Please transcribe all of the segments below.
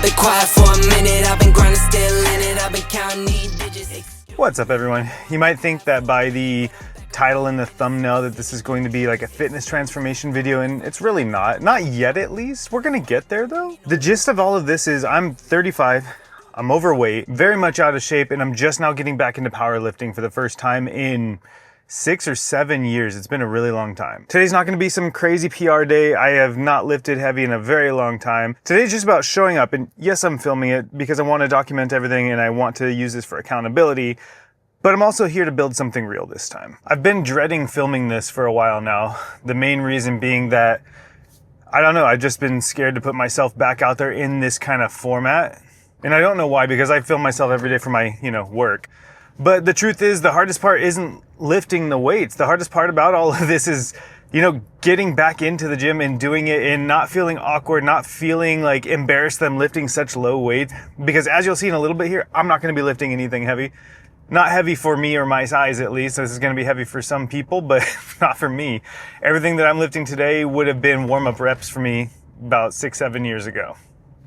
I've been quiet for a minute, I've been grinding, still in it, I've been counting these digits. What's up, everyone? You might think that by the title and the thumbnail that this is going to be like a fitness transformation video, and it's really not. Not yet, at least. We're gonna get there though. The gist of all of this is I'm 35, I'm overweight, very much out of shape, and I'm just now getting back into powerlifting for the first time in 6 or 7 years. It's been a really long time. Today's not gonna be some crazy PR day. I have not lifted heavy in a very long time. Today's just about showing up, and yes, I'm filming it because I wanna document everything and I want to use this for accountability, but I'm also here to build something real this time. I've been dreading filming this for a while now. The main reason being that, I don't know, I've just been scared to put myself back out there in this kind of format. And I don't know why, because I film myself every day for my, work. But the truth is, the hardest part isn't lifting the weights. The hardest part about all of this is, getting back into the gym and doing it and not feeling awkward, not feeling like embarrassed that I'm lifting such low weight. Because as you'll see in a little bit here, I'm not going to be lifting anything heavy. Not heavy for me or my size, at least. This is going to be heavy for some people, but not for me. Everything that I'm lifting today would have been warm-up reps for me about 6-7 years ago.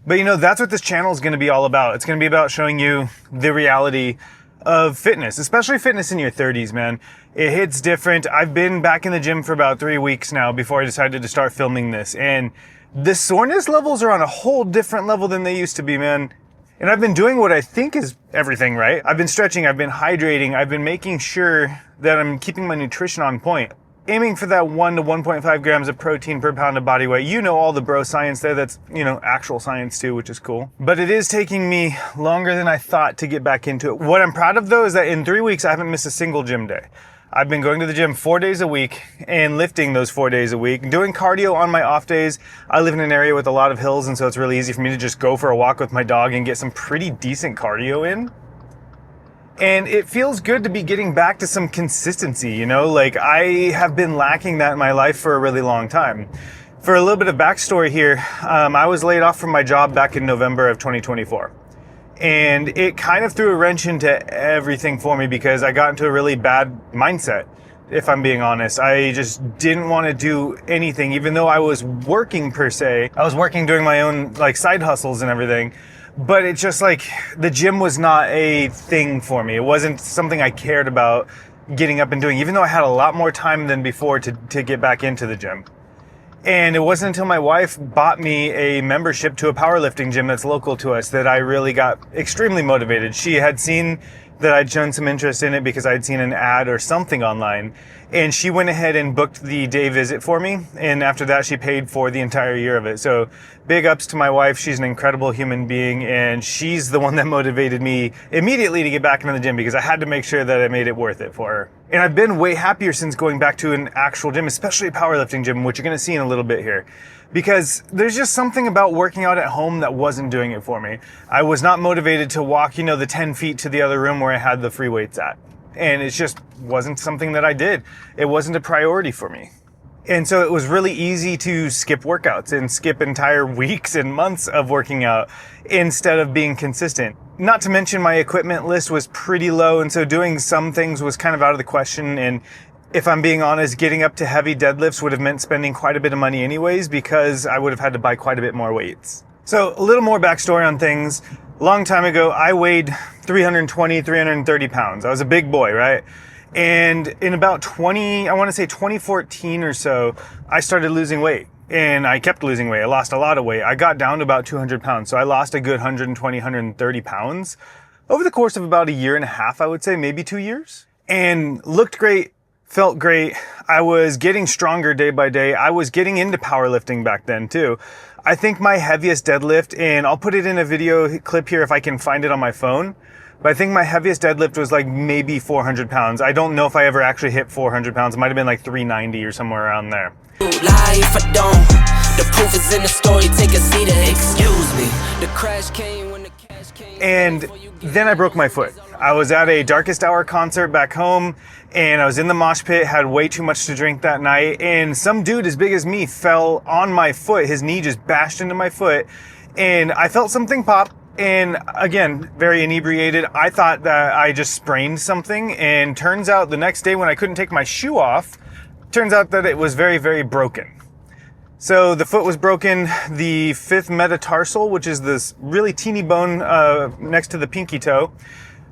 But that's what this channel is going to be all about. It's going to be about showing you the reality of fitness, especially fitness in your 30s, man. It hits different. I've been back in the gym for about 3 weeks now before I decided to start filming this. And the soreness levels are on a whole different level than they used to be, man. And I've been doing what I think is everything right. I've been stretching, I've been hydrating, I've been making sure that I'm keeping my nutrition on point. Aiming for that 1 to 1.5 grams of protein per pound of body weight. All the bro science there. That's, actual science too, which is cool. But it is taking me longer than I thought to get back into it. What I'm proud of though is that in 3 weeks, I haven't missed a single gym day. I've been going to the gym 4 days a week and lifting those 4 days a week, doing cardio on my off days. I live in an area with a lot of hills, and so it's really easy for me to just go for a walk with my dog and get some pretty decent cardio in. And it feels good to be getting back to some consistency, I have been lacking that in my life for a really long time. For a little bit of backstory here, I was laid off from my job back in November of 2024. And it kind of threw a wrench into everything for me because I got into a really bad mindset, if I'm being honest. I just didn't want to do anything, even though I was working per se. I was working doing my own side hustles and everything. But it's just the gym was not a thing for me. It wasn't something I cared about getting up and doing, even though I had a lot more time than before to get back into the gym. And it wasn't until my wife bought me a membership to a powerlifting gym that's local to us that I really got extremely motivated. She had seen that I'd shown some interest in it because I'd seen an ad or something online. And she went ahead and booked the day visit for me. And after that, she paid for the entire year of it. So big ups to my wife. She's an incredible human being. And she's the one that motivated me immediately to get back into the gym because I had to make sure that I made it worth it for her. And I've been way happier since going back to an actual gym, especially a powerlifting gym, which you're going to see in a little bit here. Because there's just something about working out at home that wasn't doing it for me. I was not motivated to walk, the 10 feet to the other room where I had the free weights at. And it just wasn't something that I did. It wasn't a priority for me. And so it was really easy to skip workouts and skip entire weeks and months of working out instead of being consistent. Not to mention my equipment list was pretty low, and so doing some things was kind of out of the question. And if I'm being honest, getting up to heavy deadlifts would have meant spending quite a bit of money anyways because I would have had to buy quite a bit more weights. So a little more backstory on things. A long time ago, I weighed 320, 330 pounds. I was a big boy, right? And in about 2014 or so, I started losing weight. And I kept losing weight. I lost a lot of weight. I got down to about 200 pounds. So I lost a good 120, 130 pounds over the course of about a year and a half, I would say, maybe 2 years. And looked great, felt great. I was getting stronger day by day. I was getting into powerlifting back then too. I think my heaviest deadlift, and I'll put it in a video clip here if I can find it on my phone, but I think my heaviest deadlift was maybe 400 pounds. I don't know if I ever actually hit 400 pounds. It might have been 390 or somewhere around there. Lie if I don't. The proof is in the story. Take a seat and excuse me. The crash came when the cash came. And then I broke my foot. I was at a Darkest Hour concert back home, and I was in the mosh pit, had way too much to drink that night, and some dude as big as me fell on my foot. His knee just bashed into my foot, and I felt something pop, and again, very inebriated. I thought that I just sprained something, and turns out the next day when I couldn't take my shoe off, turns out that it was very, very broken. So the foot was broken, the 5th metatarsal, which is this really teeny bone next to the pinky toe.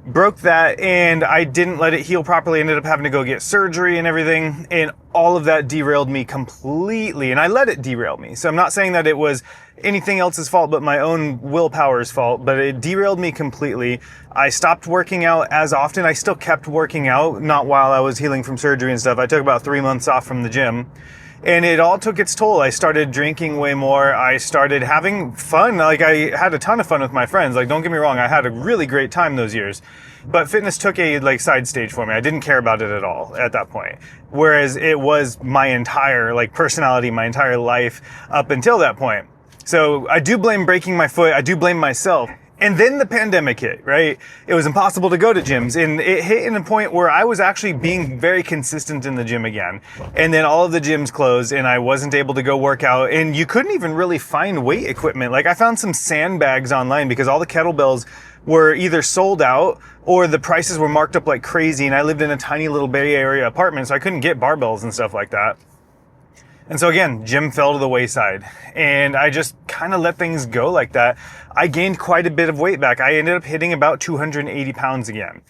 Broke that, and I didn't let it heal properly. Ended up having to go get surgery and everything, and all of that derailed me completely, and I let it derail me. So I'm not saying that it was anything else's fault but my own willpower's fault, but it derailed me completely. I stopped working out as often. I still kept working out, not while I was healing from surgery and stuff. I took about 3 months off from the gym. And it all took its toll. I started drinking way more. I started having fun. Like, I had a ton of fun with my friends. Like, don't get me wrong, I had a really great time those years. But fitness took a, like, side stage for me. I didn't care about it at all at that point. Whereas it was my entire, like, personality, my entire life up until that point. So I do blame breaking my foot. I do blame myself. And then the pandemic hit, right? It was impossible to go to gyms, and it hit in a point where I was actually being very consistent in the gym again. And then all of the gyms closed, and I wasn't able to go work out, and you couldn't even really find weight equipment. Like, I found some sandbags online because all the kettlebells were either sold out or the prices were marked up like crazy, and I lived in a tiny little Bay Area apartment, so I couldn't get barbells and stuff like that. And so again, gym fell to the wayside, and I just kind of let things go like that. I gained quite a bit of weight back. I ended up hitting about 280 pounds again.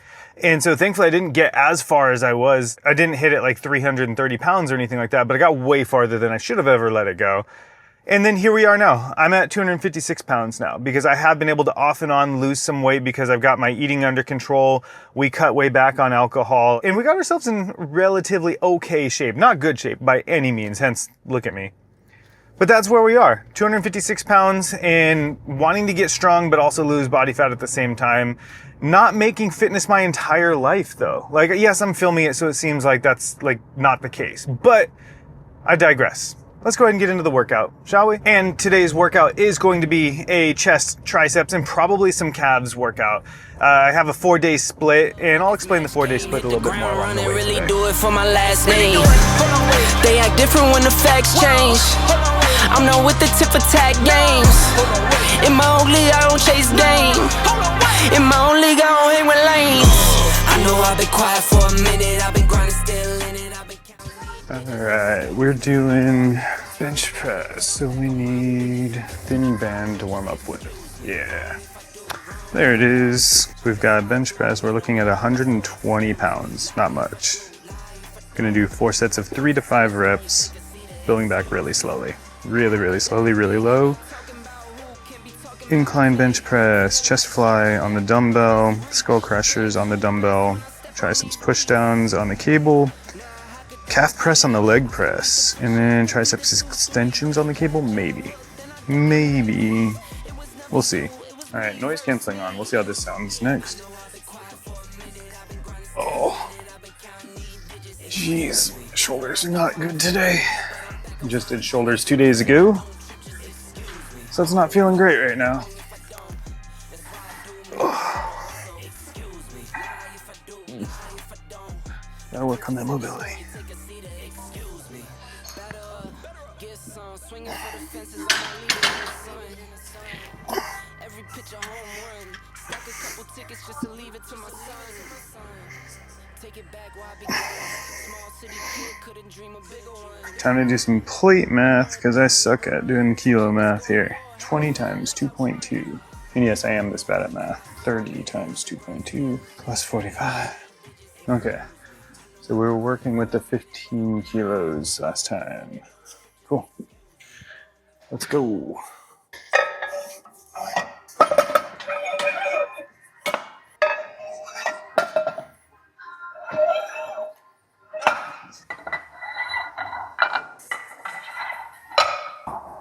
And so thankfully I didn't get as far as I was. I didn't hit it like 330 pounds or anything like that, but I got way farther than I should have ever let it go. And then here we are now. I'm at 256 pounds now because I have been able to off and on lose some weight because I've got my eating under control. We cut way back on alcohol, and we got ourselves in relatively okay shape. Not good shape by any means, hence look at me. But that's where we are, 256 pounds and wanting to get strong but also lose body fat at the same time. Not making fitness my entire life though. Like, yes, I'm filming it so it seems like that's like not the case, but I digress. Let's go ahead and get into the workout, shall we? And today's workout is going to be a chest, triceps, and probably some calves workout. I have a 4-day split, and I'll explain the 4-day split a little bit more along the way today. Do it for my last name. They act different when the facts change. I'm not with the tip for tat games. In my own league, I don't chase game. In my own league, I don't hang with lanes. I know I've been quiet for a minute. I've been grinding still in it. Alright, we're doing bench press, so we need thin band to warm up with. Yeah. There it is. We've got bench press. We're looking at 120 pounds, not much. Gonna do 4 sets of 3 to 5 reps, building back really slowly. Really slowly, really low. Incline bench press, chest fly on the dumbbell, skull crushers on the dumbbell, triceps push downs on the cable, calf press on the leg press, and then triceps extensions on the cable, maybe. We'll see. All right, noise canceling on. We'll see how this sounds next. Oh, jeez, shoulders are not good today. Just did shoulders 2 days ago, so it's not feeling great right now. Oh. Gotta work on that mobility. Time to do some plate math because I suck at doing kilo math here. 20 times 2.2. And yes, I am this bad at math. 30 times 2.2 plus 45. Okay. So we were working with the 15 kilos last time. Cool. Let's go.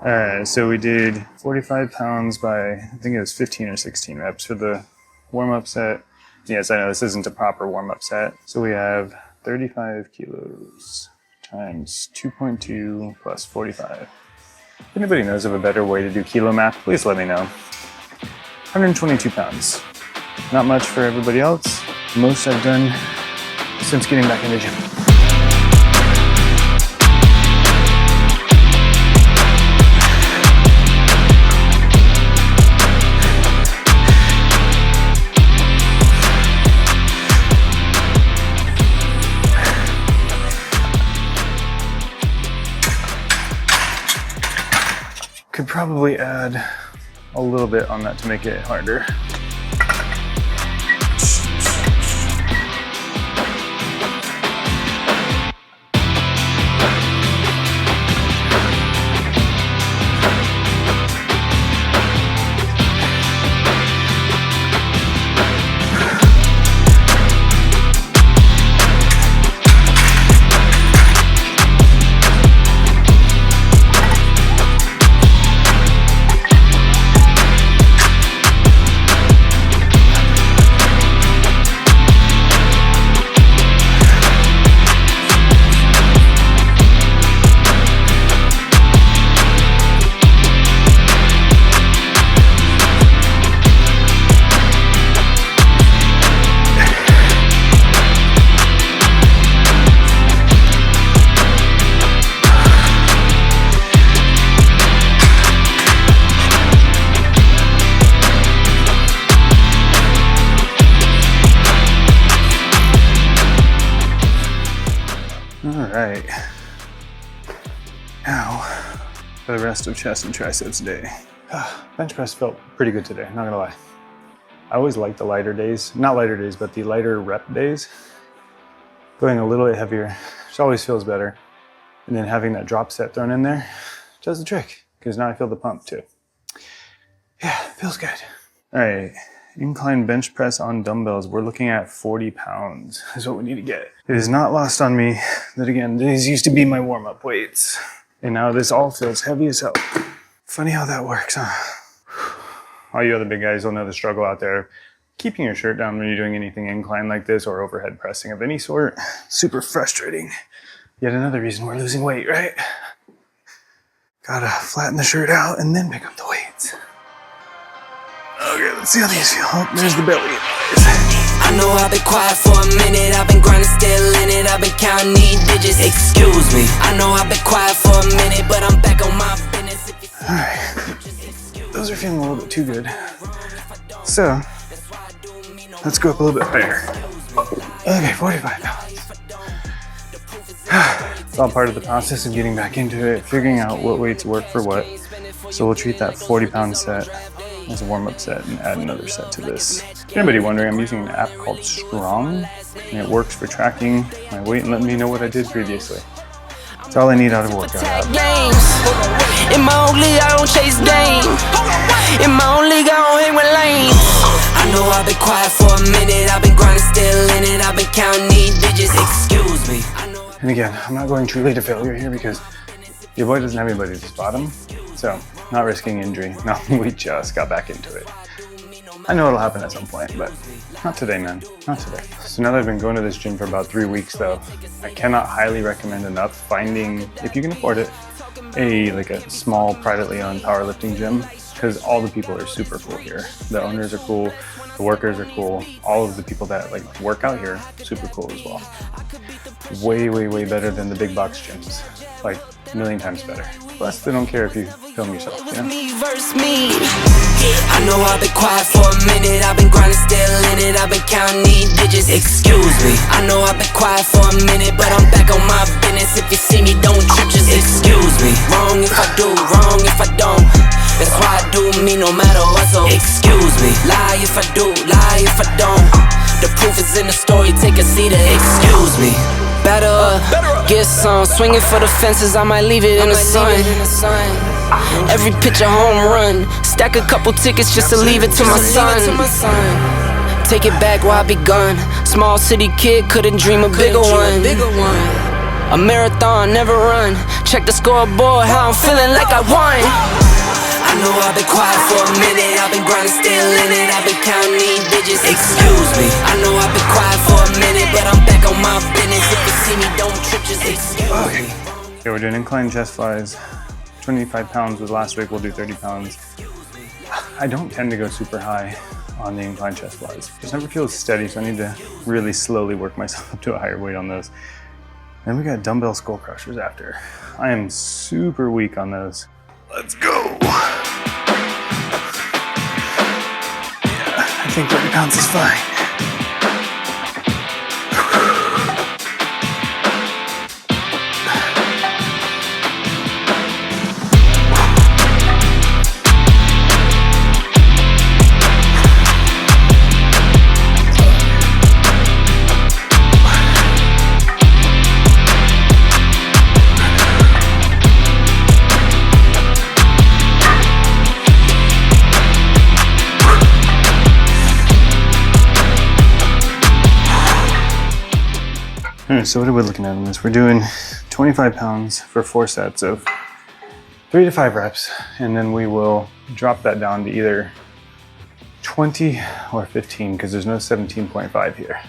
Alright, so we did 45 pounds by, I think it was 15 or 16 reps for the warm-up set. Yes, I know this isn't a proper warm-up set. So we have 35 kilos times 2.2 plus 45. If anybody knows of a better way to do kilo math, please let me know. 122 pounds. Not much for everybody else. Most I've done since getting back in the gym. could probably add a little bit on that to make it harder. Alright, now for the rest of chest and triceps day. Bench press felt pretty good today, not gonna lie. I always like the lighter days, not lighter days, but the lighter rep days. Going a little bit heavier, which always feels better. And then having that drop set thrown in there does the trick, because now I feel the pump too. Yeah, feels good. Alright. Incline bench press on dumbbells, we're looking at 40 pounds is what we need to get. It is not lost on me that, again, these used to be my warm-up weights. And now this all feels heavy as hell. Funny how that works, huh? All you other big guys will know the struggle out there. Keeping your shirt down when you're doing anything incline like this or overhead pressing of any sort, super frustrating. Yet another reason we're losing weight, right? Gotta flatten the shirt out and then pick up the weights. Okay, let's see how these feel. Oh, there's the belly. I know I've been quiet for a minute, I've been grinding still in it, I've been counting these digits, excuse me. I know I've been quiet for a minute, but I'm back on my business. Alright, those are feeling a little bit too good. So, let's go up a little bit higher. Okay, 45 pounds. It's all part of the process of getting back into it, figuring out what weights work for what. So we'll treat that 40-pound set as a warm-up set and add another set to this. If anybody wondering, I'm using an app called Strong, and it works for tracking my weight and letting me know what I did previously. That's all I need out of a workout app. In my own league, I don't chase game. In my own league, I don't hang with lanes. I know I've been quiet for a minute, I've been grinding still in it, I've been counting these digits, excuse me. And again, I'm not going truly to failure here because your boy doesn't have anybody to spot him. So, not risking injury. No, we just got back into it. I know it'll happen at some point, but not today, man. Not today. So now that I've been going to this gym for about 3 weeks though, I cannot highly recommend enough finding, if you can afford it, a small privately owned powerlifting gym, because all the people are super cool here. The owners are cool, the workers are cool, all of the people that work out here, super cool as well. Way, way, way better than the big box gyms. Like a million times better. Plus, they don't care if you film yourself, you know? I know I've been quiet for a minute, I've been grinding still in it, I've been counting these digits, excuse me. I know I've been quiet for a minute, but I'm back on my business. If you see me, don't trip, just excuse me. Wrong if I do, wrong if I don't. That's why I do me no matter what, so excuse me. Lie if I do, lie if I don't. The proof is in the story, take a seat and excuse me. Better up, get some. Swinging for the fences, I might leave it in the sun. Every pitch a home run. Stack a couple tickets just to leave it to my son. Take it back where I begun. Small city kid, couldn't dream a bigger one. A marathon, never run. Check the scoreboard, how I'm feeling like I won. I know I've been quiet for a minute, I've been grinding still in it, I've been counting these digits, excuse me. I know I've been quiet for a minute, but I'm back on my business. If you see me, don't trip, just excuse me. Okay, we're doing incline chest flies. 25 pounds was last week, we'll do 30 pounds. I don't tend to go super high on the incline chest flies. It just never feels steady, so I need to really slowly work myself up to a higher weight on those. Then we got dumbbell skull crushers after. I am super weak on those. Let's go. I think 30 pounds is fine. right, so what are we looking at on this? We're doing 25 pounds for 4 sets of 3 to 5 reps, and then we will drop that down to either 20 or 15 because there's no 17.5 here.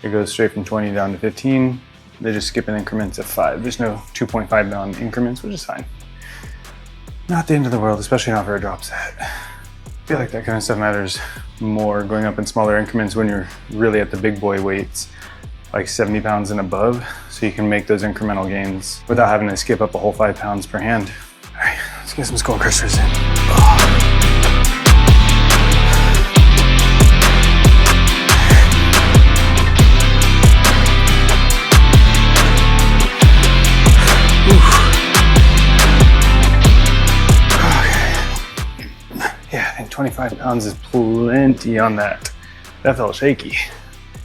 It goes straight from 20 down to 15. They just skip in increments of 5. There's no 2.5 down increments, which is fine. Not the end of the world, especially not for a drop set. I feel like that kind of stuff matters more going up in smaller increments when you're really at the big boy weights, like 70 pounds and above, so you can make those incremental gains without having to skip up a whole 5 pounds per hand. All right, let's get some skull crushers in. Yeah, I think 25 pounds is plenty on that. That felt shaky,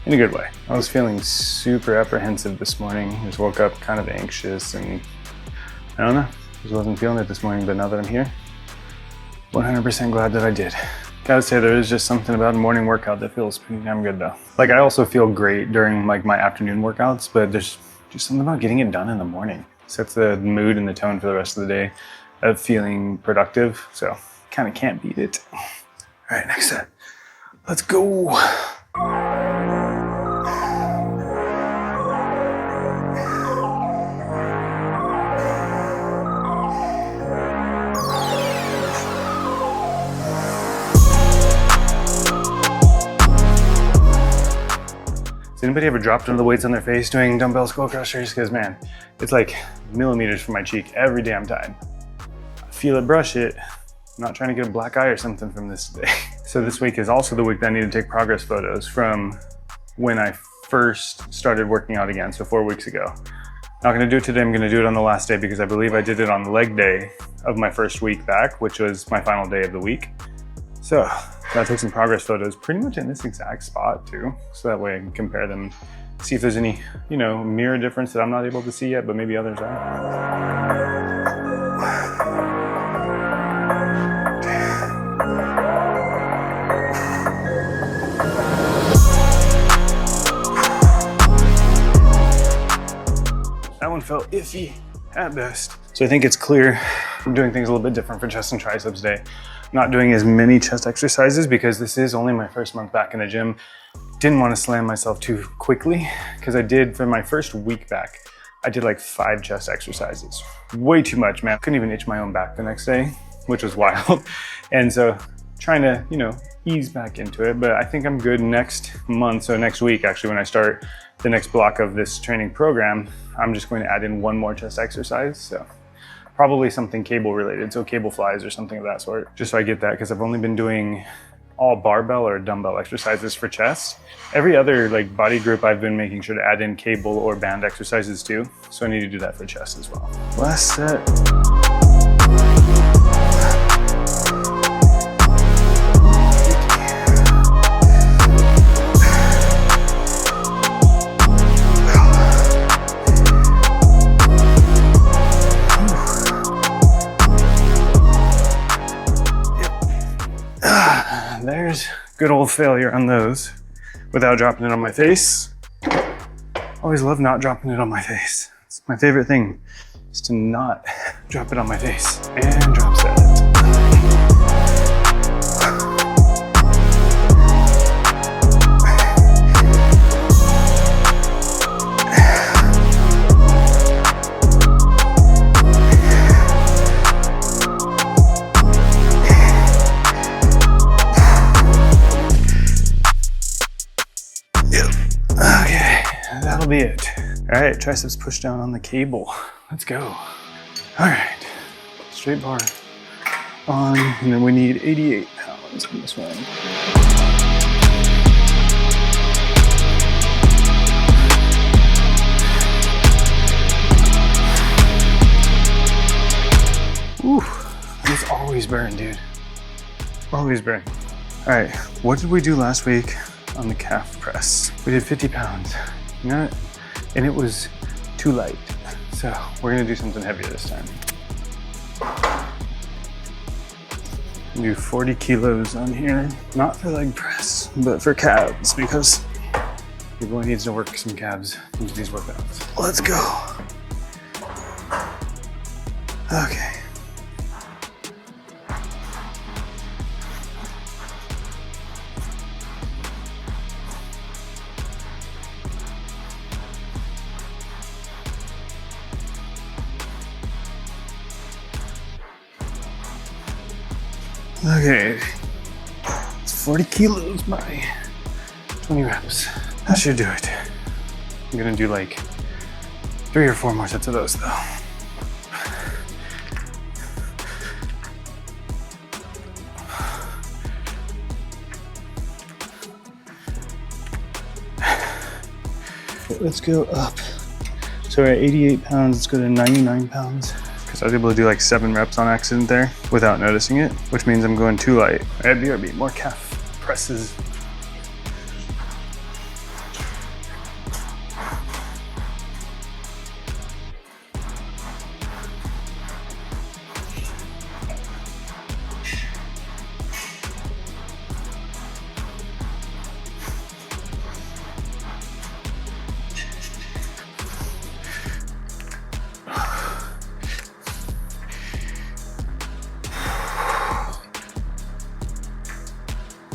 in a good way. I was feeling super apprehensive this morning. Just woke up kind of anxious and I don't know, just wasn't feeling it this morning, but now that I'm here, 100% glad that I did. Gotta say, there is just something about a morning workout that feels pretty damn good though. Like, I also feel great during like my afternoon workouts, but there's just something about getting it done in the morning. Sets the mood and the tone for the rest of the day of feeling productive, so kind of can't beat it. All right, next set. Let's go. Has anybody ever dropped under the weights on their face doing dumbbell skull crushers? Because man, it's like millimeters from my cheek every damn time. I feel it, brush it. I'm not trying to get a black eye or something from this today. So this week is also the week that I need to take progress photos from when I first started working out again, so 4 weeks ago. Not gonna do it today, I'm gonna do it on the last day because I believe I did it on leg day of my first week back, which was my final day of the week. So gotta take some progress photos pretty much in this exact spot too, so that way I can compare them, see if there's any, you know, mirror difference that I'm not able to see yet, but maybe others are. That one felt iffy at best. So I think it's clear I'm doing things a little bit different for chest and triceps day. I'm not doing as many chest exercises because this is only my first month back in the gym. Didn't want to slam myself too quickly because I did, for my first week back, I did like 5 chest exercises. Way too much, man. Couldn't even itch my own back the next day, which was wild. And so trying to, you know, ease back into it, but I think I'm good next month. So next week, actually, when I start the next block of this training program, I'm just going to add in 1 more chest exercise. So probably something cable related, so cable flies or something of that sort, just so I get that, because I've only been doing all barbell or dumbbell exercises for chest. Every other like body group I've been making sure to add in cable or band exercises too, so I need to do that for chest as well. Last set. There's good old failure on those without dropping it on my face. Always love not dropping it on my face. It's my favorite thing, is to not drop it on my face. And drop set. That'll be it. All right, triceps push down on the cable. Let's go. All right, straight bar on, and then we need 88 pounds on this one. Ooh, these always burn, dude. Always burn. All right, what did we do last week on the calf press? We did 50 pounds. You know what? And it was too light. So we're gonna do something heavier this time. Do 40 kilos on here. Not for leg press, but for calves, because Your boy needs to work some calves into these workouts. Let's go. Okay. Okay, it's 40 kilos by 20 reps. That should do it. I'm gonna do like 3 or 4 more sets of those though. Okay, let's go up. So we're at 88 pounds, let's go to 99 pounds. Because I was able to do like 7 reps on accident there without noticing it, which means I'm going too light. At BRB, more calf presses.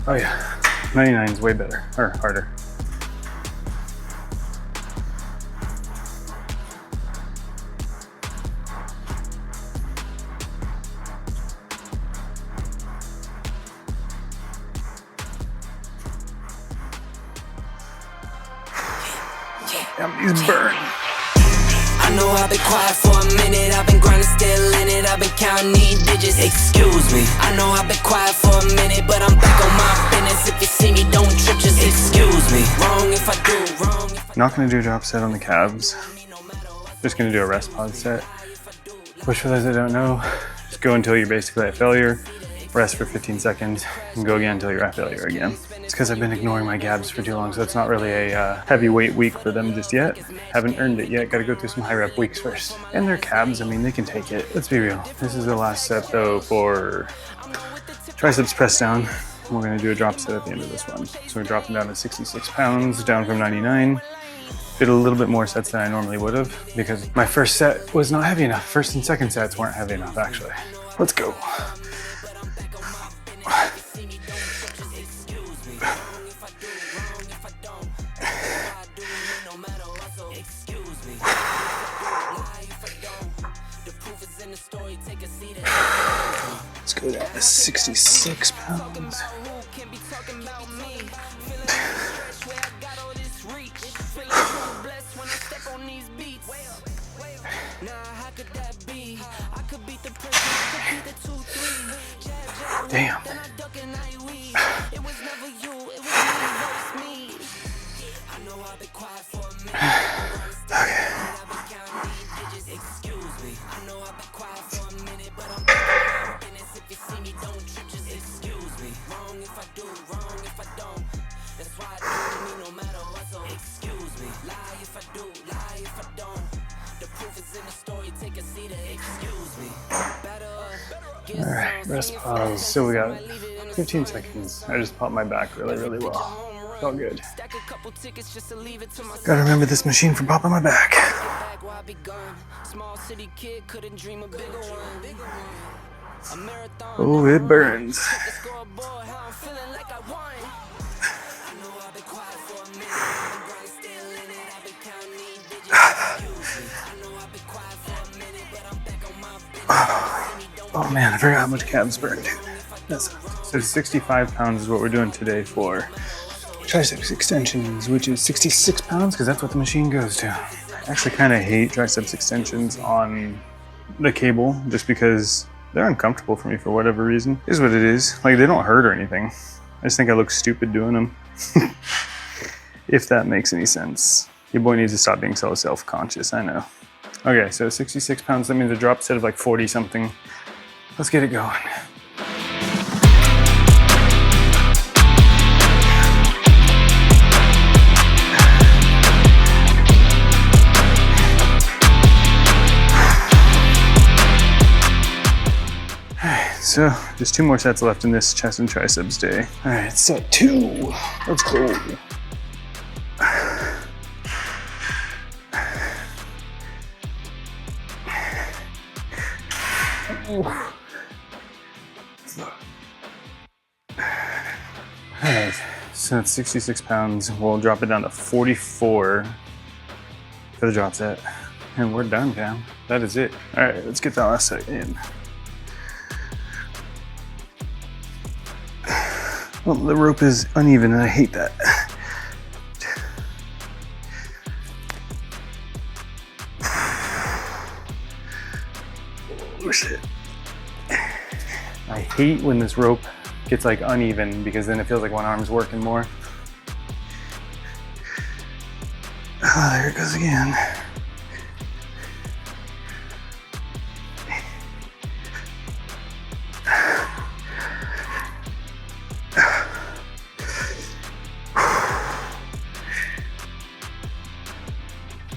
Oh yeah, 99 is way better, or harder. Damn, these burn. I know I've been quiet for a minute, I've been grinding, still in it, I've been counting these digits, excuse me. I know I've been quiet for a minute, but I'm back on my business. If you see me, don't trip, just excuse me. Wrong if I do, wrong if I Not gonna do a drop set on the calves. Just gonna do a rest pause set. Which for those that don't know, just go until you're basically at failure, rest for 15 seconds, and go again until you're at failure again. It's because I've been ignoring my gabs for too long, so it's not really a heavyweight week for them just yet. Haven't earned it yet, gotta go through some high rep weeks first. And their calves, I mean, they can take it. Let's be real. This is the last set though for triceps press down. We're gonna do a drop set at the end of this one. So we're dropping down to 66 pounds, down from 99. Did a little bit more sets than I normally would have because my first set was not heavy enough. First and second sets weren't heavy enough actually. Let's go. Let's go down to 66 pounds. Damn. Alright, rest pause. So we got 15 seconds. I just popped my back really, really well. Felt good. Gotta remember this machine for popping my back. Oh, it burns. Oh man, I forgot how much calves burn, dude. So 65 pounds is what we're doing today for triceps extensions, which is 66 pounds because that's what the machine goes to. I actually kind of hate triceps extensions on the cable just because they're uncomfortable for me for whatever reason. It is what it is. Like, they don't hurt or anything. I just think I look stupid doing them. If that makes any sense. Your boy needs to stop being so self-conscious, I know. Okay, so 66 pounds, that means a drop set of like 40 something. Let's get it going. Alright, so just 2 more sets left in this chest and triceps day. Alright, set 2. Let's go. Alright, so that's 66 pounds. We'll drop it down to 44 for the drop set. And we're done, fam. That is it. Alright, let's get that last set in. Well, the rope is uneven and I hate that. Oh shit. I hate when this rope gets like uneven because then it feels like one arm's working more. Oh, there it goes again.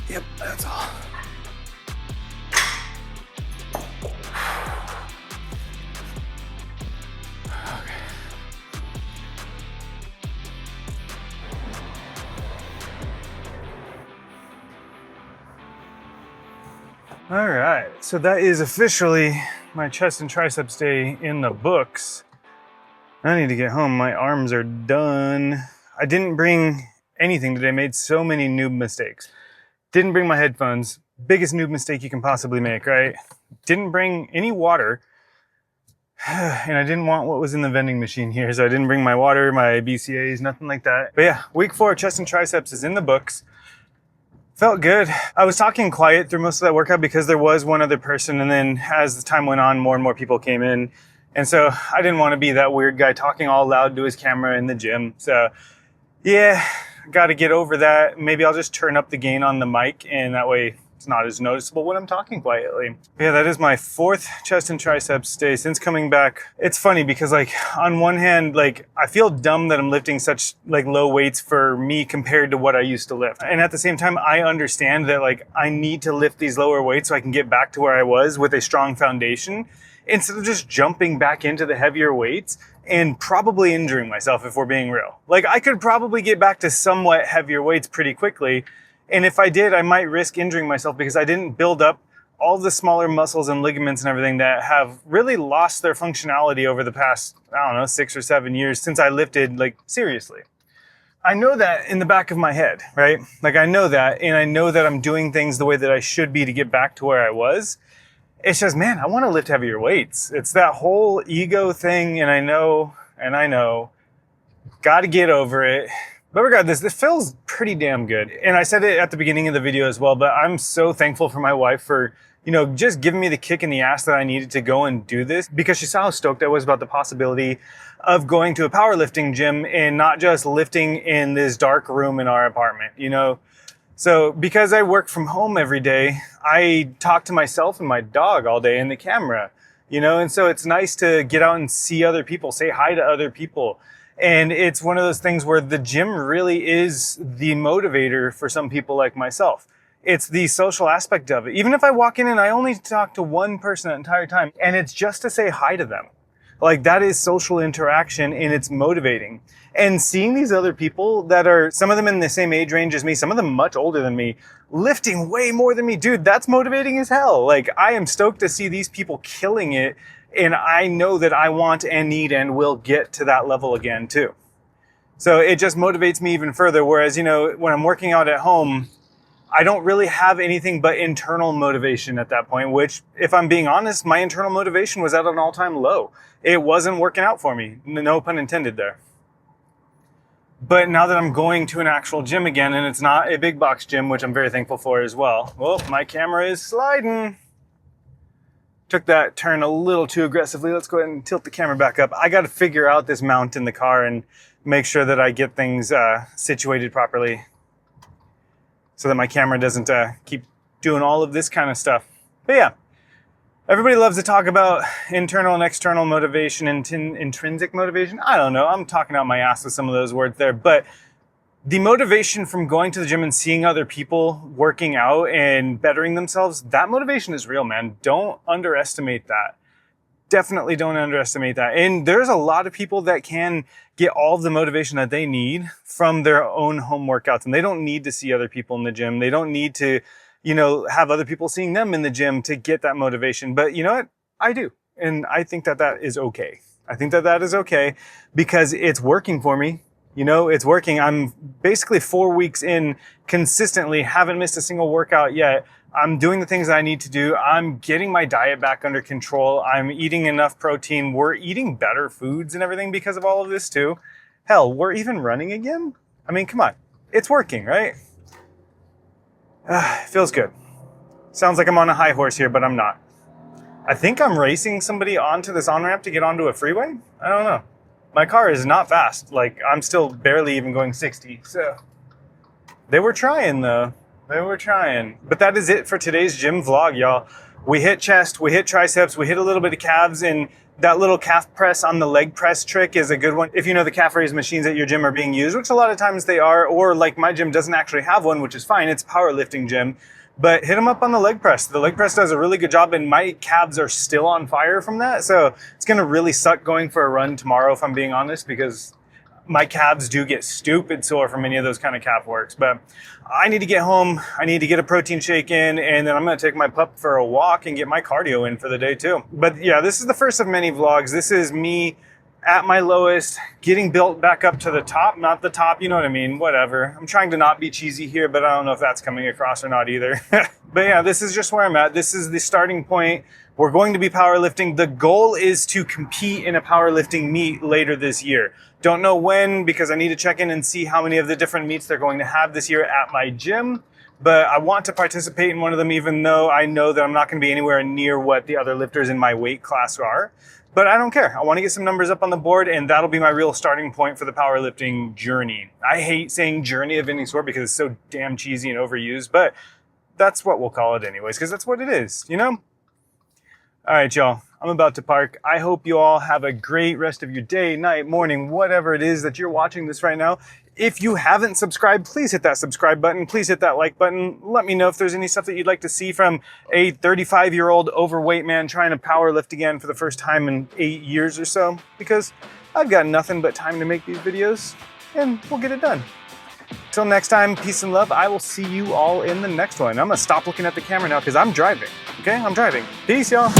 Yep, that's all. All right, so that is officially my chest and triceps day in the books. I need to get home. My arms are done. I didn't bring anything today. Made so many noob mistakes. Didn't bring my headphones. Biggest noob mistake you can possibly make, right? Didn't bring any water. And I didn't want what was in the vending machine here, so I didn't bring my water, my BCAAs, nothing like that. But yeah, week 4 chest and triceps is in the books. Felt good. I was talking quiet through most of that workout because there was one other person, and then as the time went on, more and more people came in. And so I didn't want to be that weird guy talking all loud to his camera in the gym. So yeah, got to get over that. Maybe I'll just turn up the gain on the mic, and that way it's not as noticeable when I'm talking quietly. Yeah, that is my 4th chest and triceps day since coming back. It's funny because like on one hand, like I feel dumb that I'm lifting such like low weights for me compared to what I used to lift. And at the same time, I understand that like I need to lift these lower weights so I can get back to where I was with a strong foundation instead of just jumping back into the heavier weights and probably injuring myself if we're being real. Like I could probably get back to somewhat heavier weights pretty quickly. And if I did, I might risk injuring myself because I didn't build up all the smaller muscles and ligaments and everything that have really lost their functionality over the past, I don't know, 6 or 7 years since I lifted, like, seriously. I know that in the back of my head, right? Like, I know that, and I know that I'm doing things the way that I should be to get back to where I was. It's just, man, I want to lift heavier weights. It's that whole ego thing, and I know, got to get over it. But regardless, this feels pretty damn good. And I said it at the beginning of the video as well, but I'm so thankful for my wife for, just giving me the kick in the ass that I needed to go and do this, because she saw how stoked I was about the possibility of going to a powerlifting gym and not just lifting in this dark room in our apartment, So because I work from home every day, I talk to myself and my dog all day in the camera, and so it's nice to get out and see other people, say hi to other people. And it's one of those things where the gym really is the motivator for some people like myself. It's the social aspect of it. Even if I walk in and I only talk to one person the entire time, and it's just to say hi to them. Like that is social interaction and it's motivating. And seeing these other people that are, some of them in the same age range as me, some of them much older than me, lifting way more than me, dude, that's motivating as hell. Like I am stoked to see these people killing it. And I know that I want and need and will get to that level again too. So it just motivates me even further. Whereas, when I'm working out at home, I don't really have anything but internal motivation at that point, which if I'm being honest, my internal motivation was at an all-time low. It wasn't working out for me. No pun intended there. But now that I'm going to an actual gym again, and it's not a big box gym, which I'm very thankful for as well. Well, my camera is sliding. Took that turn a little too aggressively. Let's go ahead and tilt the camera back up. I got to figure out this mount in the car and make sure that I get things situated properly so that my camera doesn't keep doing all of this kind of stuff. But yeah, everybody loves to talk about internal and external motivation and intrinsic motivation. I don't know. I'm talking out my ass with some of those words there, but the motivation from going to the gym and seeing other people working out and bettering themselves, that motivation is real, man. Don't underestimate that. Definitely don't underestimate that. And there's a lot of people that can get all of the motivation that they need from their own home workouts. And they don't need to see other people in the gym. They don't need to, have other people seeing them in the gym to get that motivation. But you know what? I do. And I think that that is okay. I think that that is okay because it's working for me. You know, it's working. I'm basically 4 weeks in consistently, haven't missed a single workout yet. I'm doing the things that I need to do. I'm getting my diet back under control. I'm eating enough protein. We're eating better foods and everything because of all of this too. Hell, we're even running again. I mean, come on. It's working, right? Feels good. Sounds like I'm on a high horse here, but I'm not. I think I'm racing somebody onto this on-ramp to get onto a freeway. I don't know. My car is not fast. Like, I'm still barely even going 60. So they were trying though. They were trying. But that is it for today's gym vlog, y'all. We hit chest, we hit triceps, we hit a little bit of calves, and that little calf press on the leg press trick is a good one. If you know the calf raise machines at your gym are being used, which a lot of times they are, or like my gym doesn't actually have one, which is fine. It's a powerlifting gym. But hit them up on the leg press. The leg press does a really good job, and my calves are still on fire from that. So it's going to really suck going for a run tomorrow, if I'm being honest, because my calves do get stupid sore from any of those kind of calf works. But I need to get home. I need to get a protein shake in, and then I'm going to take my pup for a walk and get my cardio in for the day too. But yeah, this is the first of many vlogs. This is me at my lowest, getting built back up to the top, not the top, you know what I mean, whatever. I'm trying to not be cheesy here, but I don't know if that's coming across or not either. But yeah, this is just where I'm at. This is the starting point. We're going to be powerlifting. The goal is to compete in a powerlifting meet later this year. Don't know when, because I need to check in and see how many of the different meets they're going to have this year at my gym. But I want to participate in one of them, even though I know that I'm not going to be anywhere near what the other lifters in my weight class are. But I don't care. I want to get some numbers up on the board, and that'll be my real starting point for the powerlifting journey. I hate saying journey of any sort because it's so damn cheesy and overused, but that's what we'll call it anyways, because that's what it is, you know? All right, y'all. I'm about to park. I hope you all have a great rest of your day, night, morning, whatever it is that you're watching this right now. If you haven't subscribed, please hit that subscribe button. Please hit that like button. Let me know if there's any stuff that you'd like to see from a 35-year-old overweight man trying to power lift again for the first time in 8 years or so, because I've got nothing but time to make these videos, and we'll get it done. Till next time, peace and love. I will see you all in the next one. I'm gonna stop looking at the camera now because I'm driving, okay? I'm driving. Peace, y'all.